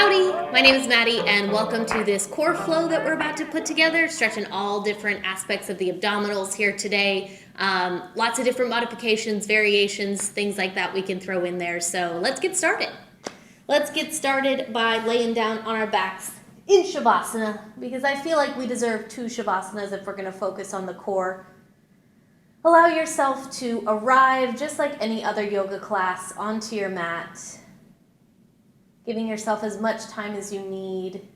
Howdy, my name is Maddie and welcome to this core flow that we're about to put together, stretching all different aspects of the abdominals here today. Lots of different modifications, variations, things like that we can throw in there. So let's get started. Let's get started by laying down on our backs in Savasana because I feel like we deserve 2 Savasanas if we're going to focus on the core. Allow yourself to arrive just like any other yoga class onto your mat, giving yourself as much time as you need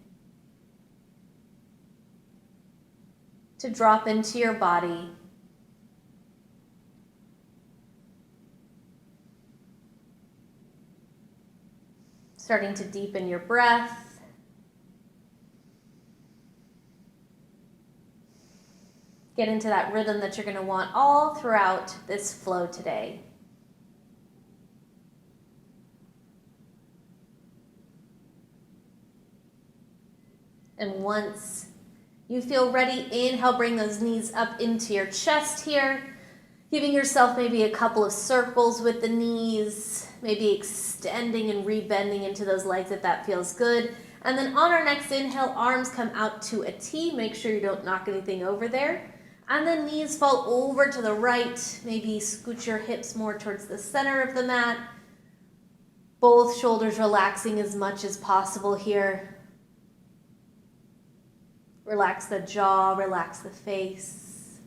to drop into your body. Starting to deepen your breath. Get into that rhythm that you're going to want all throughout this flow today. And once you feel ready, inhale, bring those knees up into your chest here, giving yourself maybe a couple of circles with the knees, maybe extending and rebending into those legs if that feels good. And then on our next inhale, arms come out to a T. Make sure you don't knock anything over there. And then knees fall over to the right. Maybe scoot your hips more towards the center of the mat. Both shoulders relaxing as much as possible here. Relax the jaw, relax the face.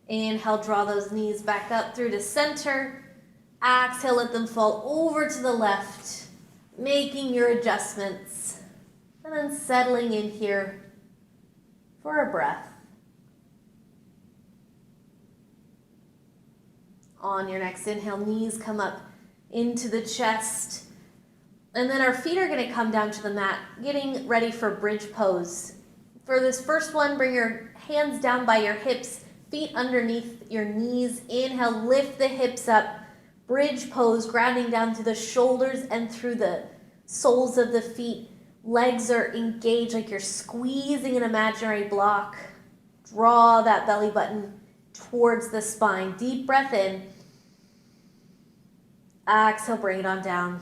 Inhale, draw those knees back up through to center. Exhale, let them fall over to the left, making your adjustments. And then settling in here for a breath. On your next inhale, knees come up into the chest. And then our feet are going to come down to the mat, getting ready for bridge pose. For this first one, bring your hands down by your hips, feet underneath your knees. Inhale, lift the hips up. Bridge pose, grounding down through the shoulders and through the soles of the feet. Legs are engaged like you're squeezing an imaginary block. Draw that belly button towards the spine. Deep breath in. Exhale, bring it on down.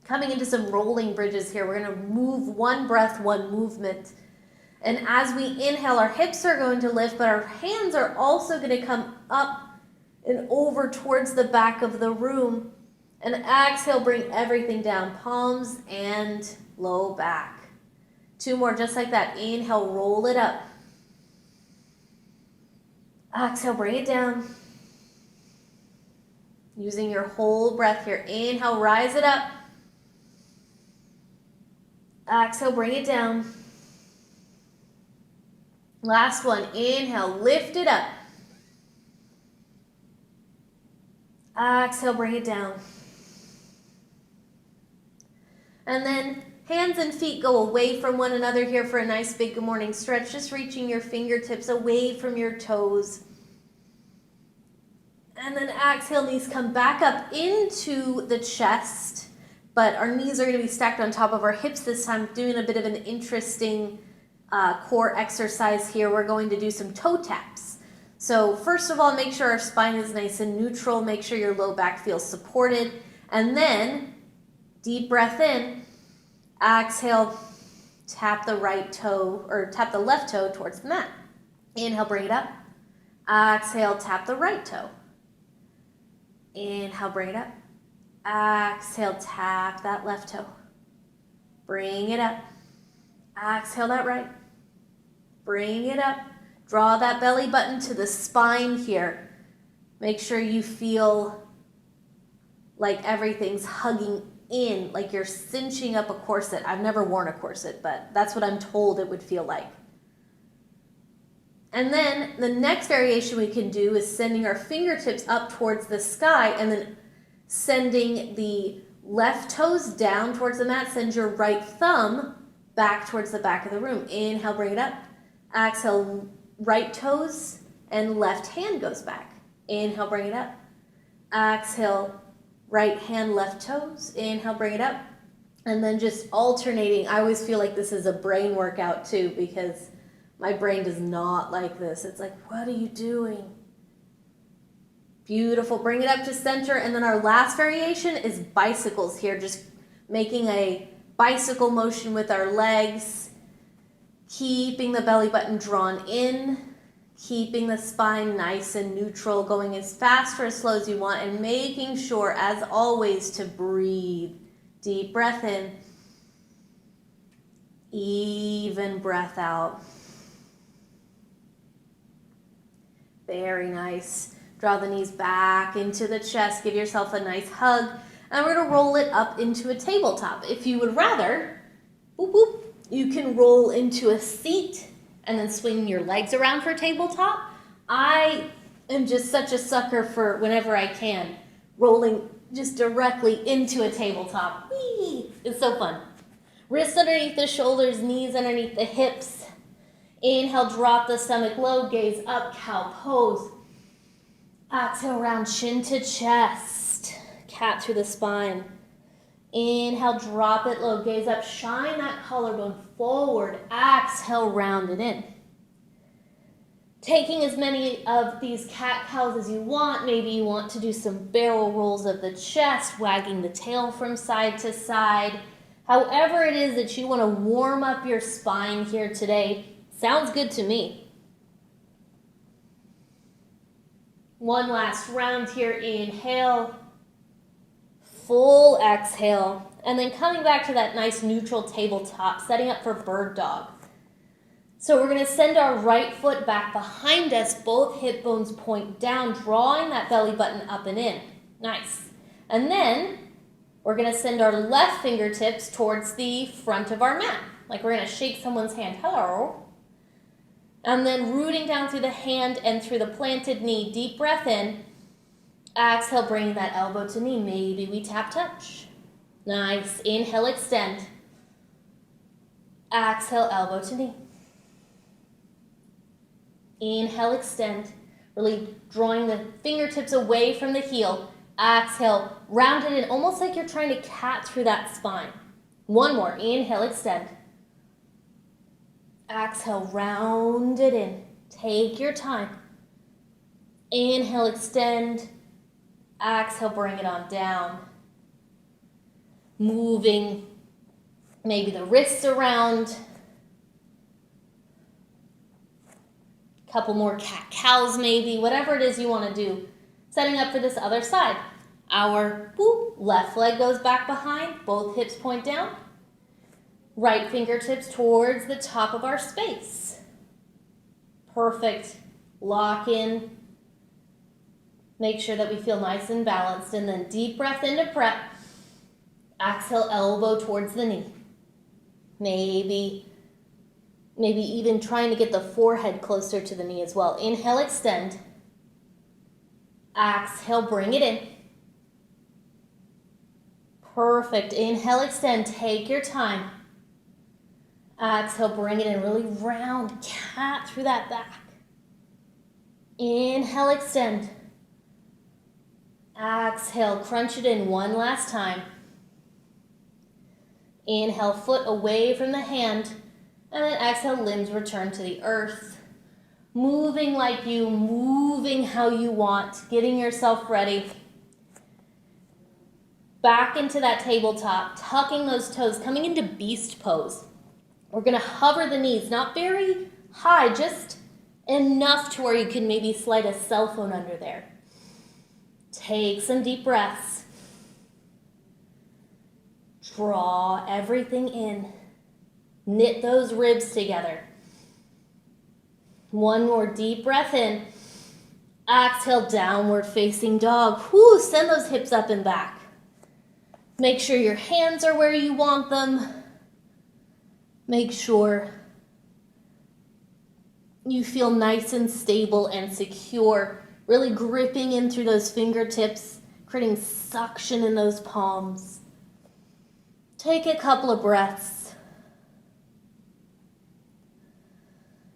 Coming into some rolling bridges here. We're going to move one breath, one movement. And as we inhale, our hips are going to lift, but our hands are also going to come up and over towards the back of the room. And exhale, bring everything down, palms and low back. 2 more, just like that. Inhale, roll it up. Exhale, bring it down. Using your whole breath here. Inhale, rise it up. Exhale, bring it down. Last one. Inhale, lift it up. Exhale, bring it down. And then hands and feet go away from one another here for a nice big good morning stretch. Just reaching your fingertips away from your toes. And then exhale, knees come back up into the chest. But our knees are going to be stacked on top of our hips this time, doing a bit of an interesting core exercise here. We're going to do some toe taps. So first of all, make sure our spine is nice and neutral. Make sure your low back feels supported. And then deep breath in. Exhale, tap the right toe or tap the left toe towards the mat. Inhale, bring it up. Exhale, tap the right toe. Inhale, bring it up. Exhale, tap that left toe. Bring it up. Exhale that right. Bring it up. Draw that belly button to the spine here. Make sure you feel like everything's hugging in, like you're cinching up a corset. I've never worn a corset, but that's what I'm told it would feel like. And then the next variation we can do is sending our fingertips up towards the sky and then sending the left toes down towards the mat. Send your right thumb back towards the back of the room. Inhale, bring it up. Exhale, right toes and left hand goes back. Inhale, bring it up. Exhale, right hand, left toes. Inhale, bring it up. And then just alternating. I always feel like this is a brain workout too because my brain does not like this. It's like, what are you doing? Beautiful. Bring it up to center. And then our last variation is bicycles here. Just making a bicycle motion with our legs. Keeping the belly button drawn in. Keeping the spine nice and neutral. Going as fast or as slow as you want. And making sure, as always, to breathe. Deep breath in. Even breath out. Very nice. Draw the knees back into the chest. Give yourself a nice hug. And we're going to roll it up into a tabletop. If you would rather, whoop, whoop, you can roll into a seat and then swing your legs around for a tabletop. I am just such a sucker for whenever I can, rolling just directly into a tabletop. Whee! It's so fun. Wrists underneath the shoulders, knees underneath the hips. Inhale, drop the stomach low, gaze up, cow pose. Exhale, round chin to chest. Cat through the spine. Inhale, drop it low, gaze up, shine that collarbone forward. Exhale, round it in. Taking as many of these cat-cows as you want. Maybe you want to do some barrel rolls of the chest, wagging the tail from side to side. However it is that you want to warm up your spine here today, sounds good to me. One last round here. Inhale. Full exhale. And then coming back to that nice neutral tabletop, setting up for bird dog. So we're going to send our right foot back behind us. Both hip bones point down, drawing that belly button up and in. Nice. And then we're going to send our left fingertips towards the front of our mat. Like we're going to shake someone's hand. Hello. And then rooting down through the hand and through the planted knee. Deep breath in. Exhale, bringing that elbow to knee. Maybe we tap touch. Nice. Inhale, extend. Exhale, elbow to knee. Inhale, extend. Really drawing the fingertips away from the heel. Exhale, round it in, almost like you're trying to cat through that spine. One more. Inhale, extend. Exhale, round it in. Take your time. Inhale, extend. Exhale, bring it on down. Moving maybe the wrists around. Couple more cat-cows maybe, whatever it is you want to do. Setting up for this other side. Our left leg goes back behind, both hips point down. Right fingertips towards the top of our space. Perfect. Lock in. Make sure that we feel nice and balanced, and then deep breath into prep. Exhale, elbow towards the knee. Maybe even trying to get the forehead closer to the knee as well. Inhale, extend. Exhale, bring it in. Perfect. Inhale, extend. Take your time. Exhale, bring it in. Really round cat through that back. Inhale, extend. Exhale, crunch it in one last time. Inhale, foot away from the hand. And then exhale, limbs return to the earth. Moving like you, moving how you want, getting yourself ready. Back into that tabletop, tucking those toes, coming into beast pose. We're going to hover the knees, not very high, just enough to where you can maybe slide a cell phone under there. Take some deep breaths. Draw everything in. Knit those ribs together. One more deep breath in. Exhale, downward facing dog. Whoo, send those hips up and back. Make sure your hands are where you want them. Make sure you feel nice and stable and secure. Really gripping in through those fingertips, creating suction in those palms. Take a couple of breaths.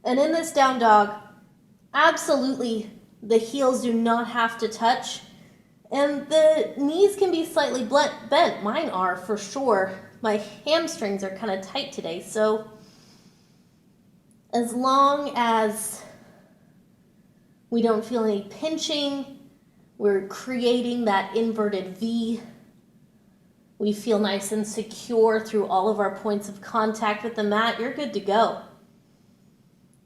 And in this down dog, absolutely the heels do not have to touch. And the knees can be slightly bent. Mine are for sure. My hamstrings are kind of tight today. So as long as we don't feel any pinching, We're creating that inverted V. We feel nice and secure through all of our points of contact with the mat. You're good to go.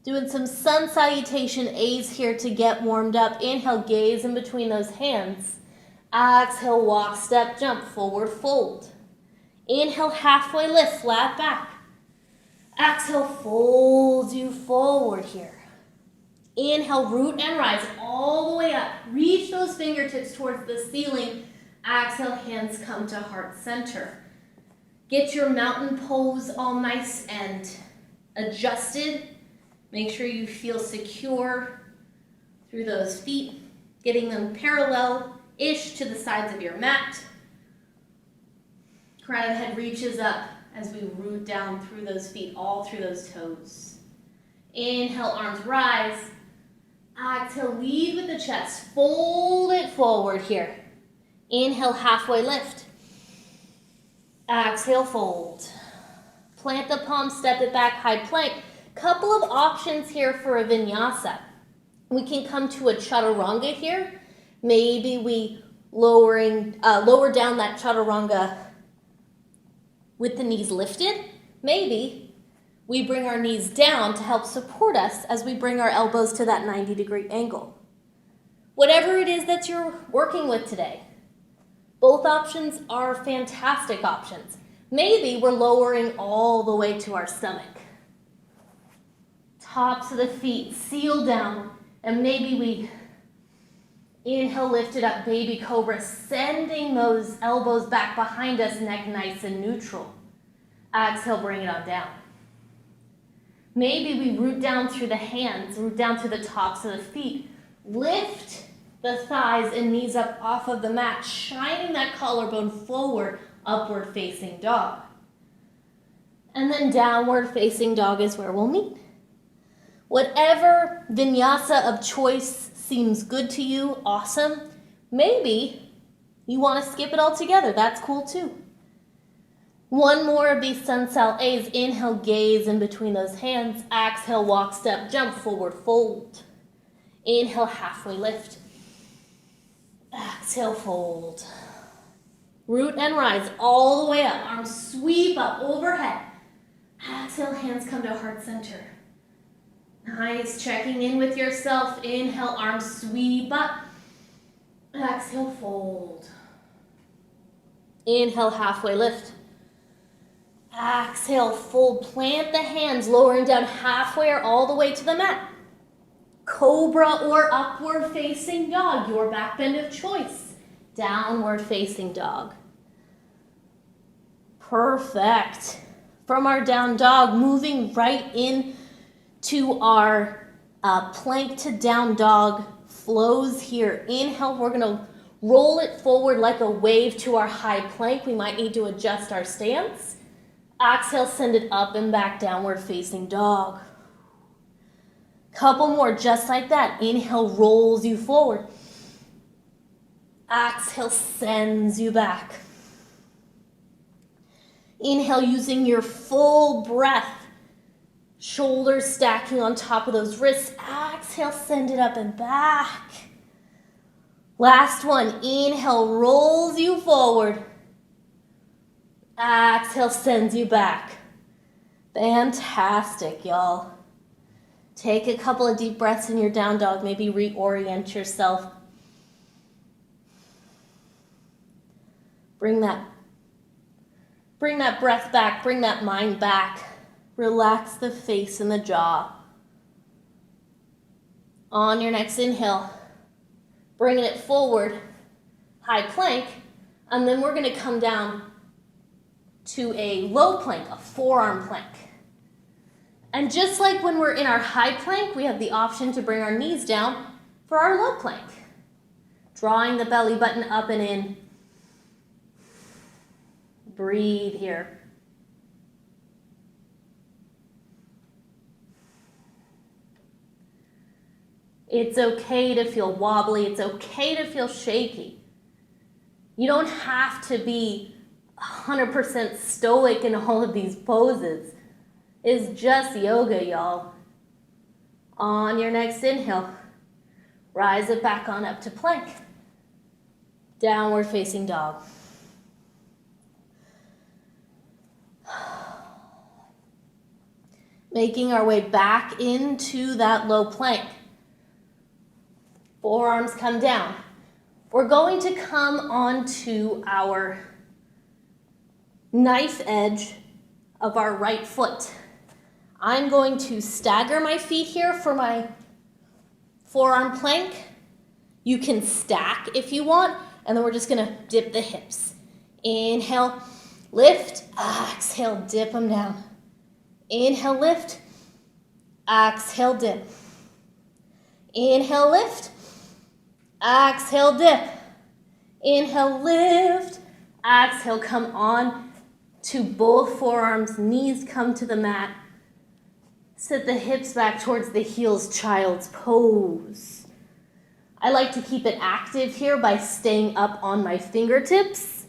Doing some sun salutation A's here to get warmed up. Inhale, gaze in between those hands. Exhale, walk, step, jump, forward fold. Inhale, halfway lift, flat back. Exhale, fold you forward here. Inhale, root and rise all the way up. Reach those fingertips towards the ceiling. Exhale, hands come to heart center. Get your mountain pose all nice and adjusted. Make sure you feel secure through those feet, getting them parallel-ish to the sides of your mat. Crown of head reaches up as we root down through those feet, all through those toes. Inhale, arms rise. Exhale, lead with the chest. Fold it forward here. Inhale, halfway lift. Exhale, fold. Plant the palm, step it back, high plank. Couple of options here for a vinyasa. We can come to a chaturanga here. Maybe we lower down that chaturanga with the knees lifted. Maybe we bring our knees down to help support us as we bring our elbows to that 90-degree angle. Whatever it is that you're working with today, both options are fantastic options. Maybe we're lowering all the way to our stomach. Tops of the feet, seal down, and maybe we inhale, lift it up, baby cobra, sending those elbows back behind us, neck nice and neutral. Exhale, bring it on down. Maybe we root down through the hands, root down through the tops of the feet, lift the thighs and knees up off of the mat, shining that collarbone forward, upward facing dog. And then downward facing dog is where we'll meet. Whatever vinyasa of choice seems good to you, awesome. Maybe you want to skip it all together. That's cool too. One more of these sun sal A's. Inhale, gaze in between those hands. Exhale, walk, step, jump, forward, fold. Inhale, halfway lift. Exhale, fold. Root and rise all the way up. Arms sweep up overhead. Exhale, hands come to heart center. Nice, checking in with yourself. Inhale, arms sweep up. Exhale, fold. Inhale, halfway lift. Exhale, fold. Plant the hands, lowering down halfway or all the way to the mat. Cobra or upward facing dog, your back bend of choice. Downward facing dog. Perfect. From our down dog, moving right in to our plank to down dog flows here. Inhale, we're gonna roll it forward like a wave to our high plank. We might need to adjust our stance. Exhale, send it up and back, downward facing dog. Couple more, just like that. Inhale, rolls you forward. Exhale, sends you back. Inhale, using your full breath. Shoulders stacking on top of those wrists. Exhale, send it up and back. Last one. Inhale, rolls you forward. Exhale, sends you back. Fantastic, y'all. Take a couple of deep breaths in your down dog. Maybe reorient yourself. Bring that breath back. Bring that mind back. Relax the face and the jaw. On your next inhale, bringing it forward, high plank, and then we're going to come down to a low plank, a forearm plank. And just like when we're in our high plank, we have the option to bring our knees down for our low plank. Drawing the belly button up and in. Breathe here. It's okay to feel wobbly. It's okay to feel shaky. You don't have to be 100% stoic in all of these poses. It's just yoga, y'all. On your next inhale, rise it back on up to plank. Downward facing dog. Making our way back into that low plank. Forearms come down. We're going to come onto our knife edge of our right foot. I'm going to stagger my feet here for my forearm plank. You can stack if you want, and then we're just gonna dip the hips. Inhale, lift, exhale, dip them down. Inhale, lift, exhale, dip. Inhale, lift, exhale, dip. Inhale, lift, exhale, come on to both forearms, knees come to the mat. Sit the hips back towards the heels, child's pose. I like to keep it active here by staying up on my fingertips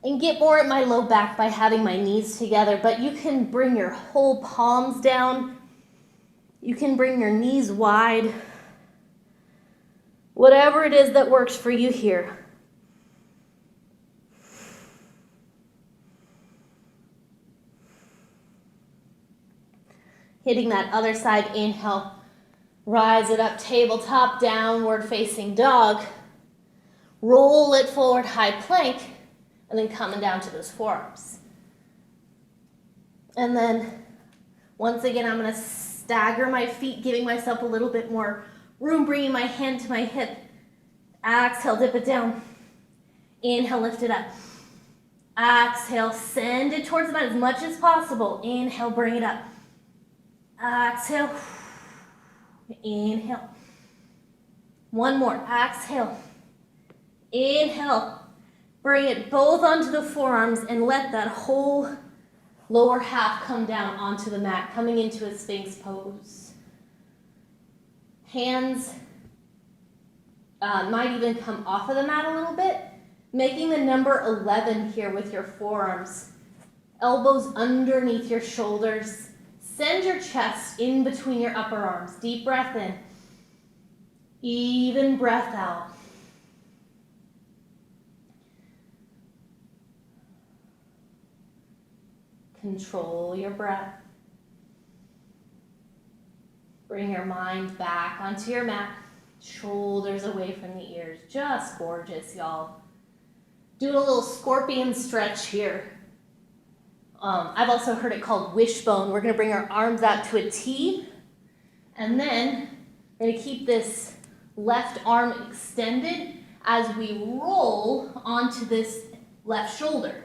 and get more at my low back by having my knees together, but you can bring your whole palms down. You can bring your knees wide. Whatever it is that works for you here. Hitting that other side, inhale, rise it up, tabletop, downward facing dog. Roll it forward, high plank, and then coming down to those forearms. And then, once again, I'm gonna stagger my feet, giving myself a little bit more room, bringing my hand to my hip. Exhale, dip it down. Inhale, lift it up. Exhale, send it towards the mat as much as possible. Inhale, bring it up. Exhale. Inhale. One more. Exhale. Inhale. Bring it both onto the forearms and let that whole lower half come down onto the mat, coming into a Sphinx pose. Hands might even come off of the mat a little bit, making the number 11 here with your forearms. Elbows underneath your shoulders. Send your chest in between your upper arms. Deep breath in. Even breath out. Control your breath. Bring your mind back onto your mat. Shoulders away from the ears. Just gorgeous, y'all. Doing a little scorpion stretch here. I've also heard it called wishbone. We're going to bring our arms out to a T, and then we're going to keep this left arm extended as we roll onto this left shoulder.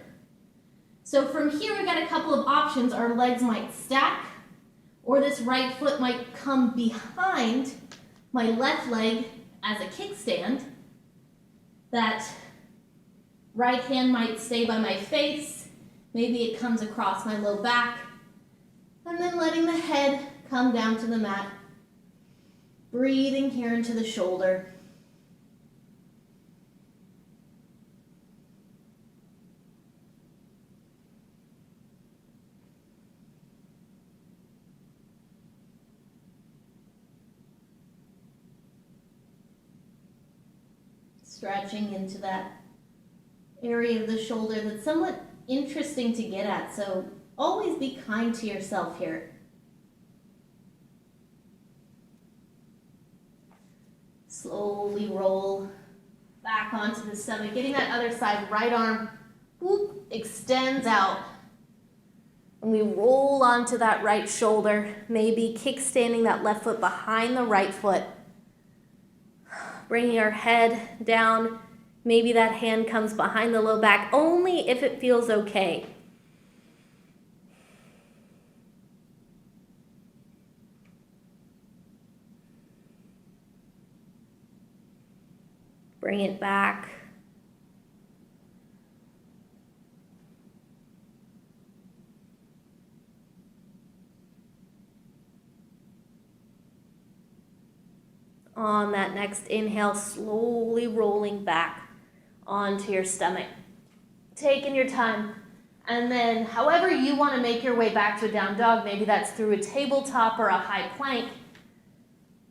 So from here, we've got a couple of options. Our legs might stack, or this right foot might come behind my left leg as a kickstand. That right hand might stay by my face. Maybe it comes across my low back, and then letting the head come down to the mat. Breathing here into the shoulder. Stretching into that area of the shoulder that's somewhat interesting to get at, so always be kind to yourself here. Slowly roll back onto the stomach, getting that other side, right arm, whoop, extends out. And we roll onto that right shoulder, maybe kickstanding that left foot behind the right foot. Bringing our head down. Maybe that hand comes behind the low back, only if it feels okay. Bring it back. On that next inhale, slowly rolling back onto your stomach. Taking your time. And then however you want to make your way back to a down dog, maybe that's through a tabletop or a high plank.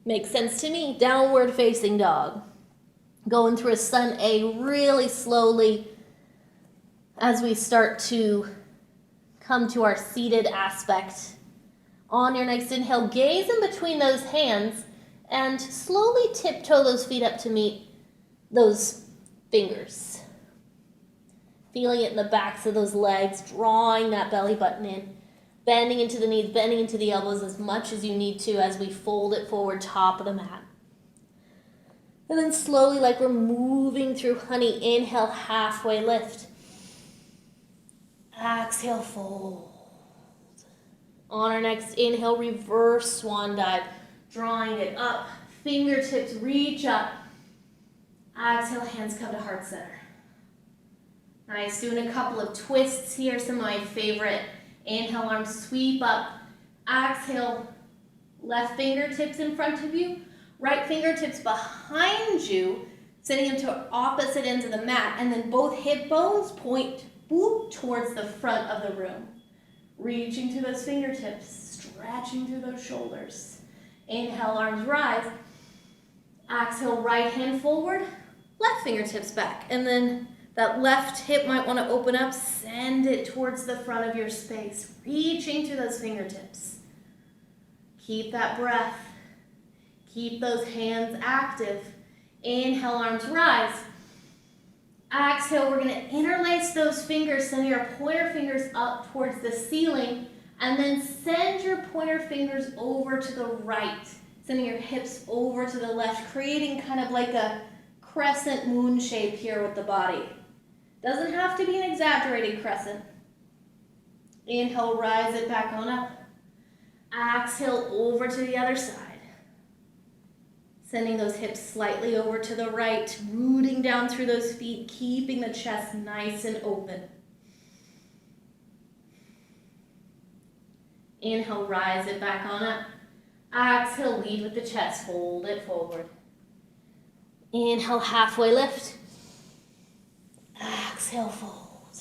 Makes sense to me. Downward facing dog. Going through a sun A really slowly as we start to come to our seated aspect. On your next inhale, gaze in between those hands and slowly tiptoe those feet up to meet those fingers. Feeling it in the backs of those legs, drawing that belly button in, bending into the knees, bending into the elbows as much as you need to as we fold it forward, top of the mat. And then slowly, like we're moving through honey, inhale, halfway lift. Exhale, fold. On our next inhale, reverse swan dive, drawing it up, fingertips reach up. Exhale, hands come to heart center. Nice, doing a couple of twists here, some of my favorite. Inhale, arms sweep up. Exhale, left fingertips in front of you, right fingertips behind you, sending them to opposite ends of the mat, and then both hip bones point towards the front of the room. Reaching through those fingertips, stretching through those shoulders. Inhale, arms rise. Exhale, right hand forward, left fingertips back. And then that left hip might want to open up, send it towards the front of your space, reaching through those fingertips. Keep that breath. Keep those hands active. Inhale, arms rise. Exhale, we're going to interlace those fingers, send your pointer fingers up towards the ceiling, and then send your pointer fingers over to the right, sending your hips over to the left, creating kind of like a crescent moon shape here with the body. Doesn't have to be an exaggerated crescent. Inhale, rise it back on up. Exhale, over to the other side. Sending those hips slightly over to the right, rooting down through those feet, keeping the chest nice and open. Inhale, rise it back on up. Exhale, lead with the chest, fold it forward. Inhale, halfway lift. Exhale, fold.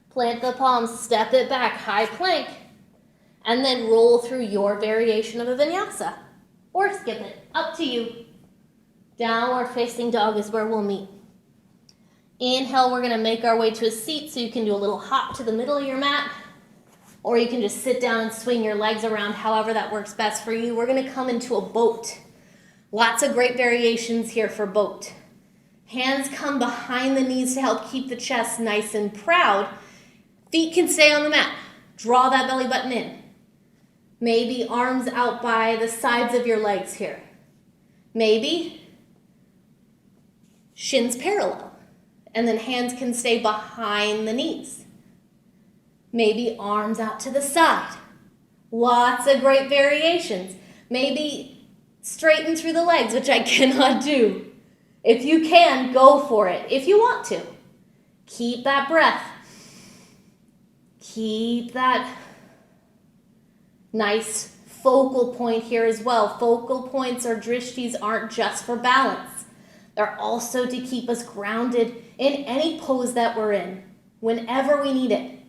Plant the palms, step it back, high plank, and then roll through your variation of a vinyasa. Or skip it, up to you. Downward facing dog is where we'll meet. Inhale, we're gonna make our way to a seat, so you can do a little hop to the middle of your mat, or you can just sit down and swing your legs around, however that works best for you. We're gonna come into a boat. Lots of great variations here for boat. Hands come behind the knees to help keep the chest nice and proud. Feet can stay on the mat. Draw that belly button in. Maybe arms out by the sides of your legs here. Maybe shins parallel, and then hands can stay behind the knees. Maybe arms out to the side. Lots of great variations. Maybe straighten through the legs, which I cannot do. If you can, go for it. If you want to, keep that breath. Keep that nice focal point here as well. Focal points or drishtis aren't just for balance. They're also to keep us grounded in any pose that we're in, whenever we need it.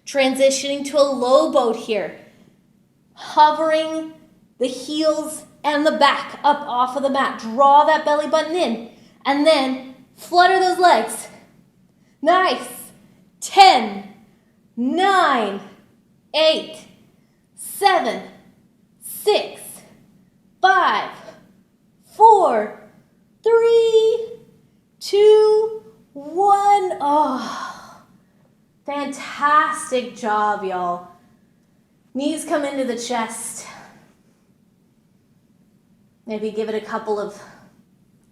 Transitioning to a low boat here. Hovering the heels and the back up off of the mat. Draw that belly button in. And then flutter those legs. Nice. 10, 9, 8, 7, 6, 5, 4, 3, 2, 1. Oh, fantastic job, y'all. Knees come into the chest. Maybe give it a couple of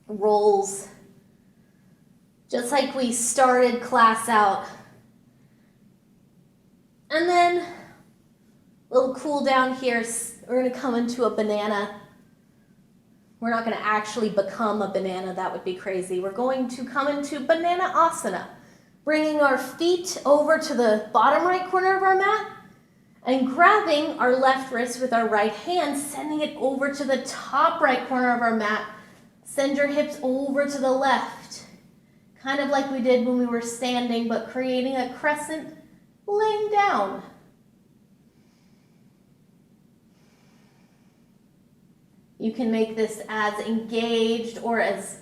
rolls. Just like we started class out. And then a little cool down here. We're going to come into a banana. We're not going to actually become a banana. That would be crazy. We're going to come into banana asana, bringing our feet over to the bottom right corner of our mat and grabbing our left wrist with our right hand, sending it over to the top right corner of our mat. Send your hips over to the left, kind of like we did when we were standing, but creating a crescent, laying down. You can make this as engaged or as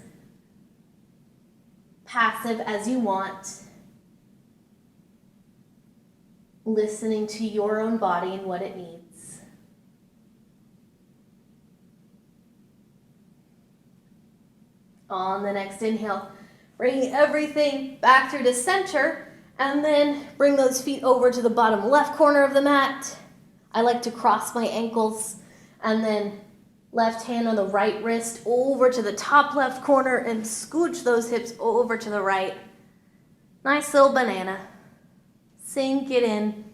passive as you want, listening to your own body and what it needs. On the next inhale, bring everything back through to center, and then bring those feet over to the bottom left corner of the mat. I like to cross my ankles, and then left hand on the right wrist over to the top left corner and scooch those hips over to the right. Nice little banana. Sink it in.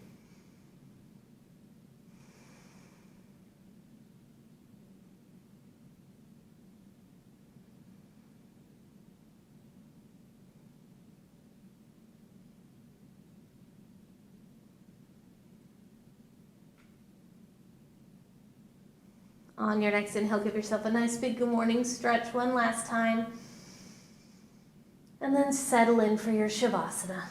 On your next inhale, give yourself a nice big good morning stretch one last time. And then settle in for your Savasana.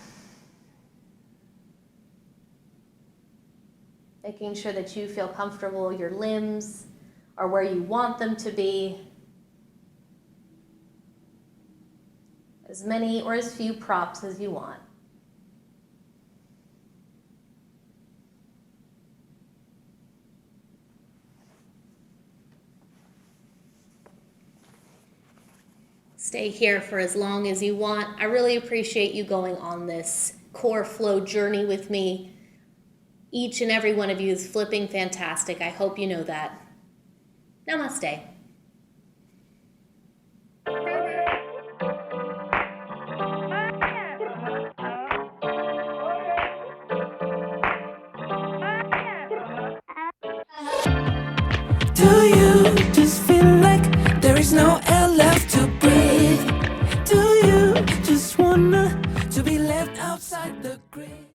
Making sure that you feel comfortable, your limbs are where you want them to be. As many or as few props as you want. Stay here for as long as you want. I really appreciate you going on this core flow journey with me. Each and every one of you is flipping fantastic. I hope you know that. Namaste. Do you just feel like there is no air left to breathe? Do you just wanna to be left outside the grid?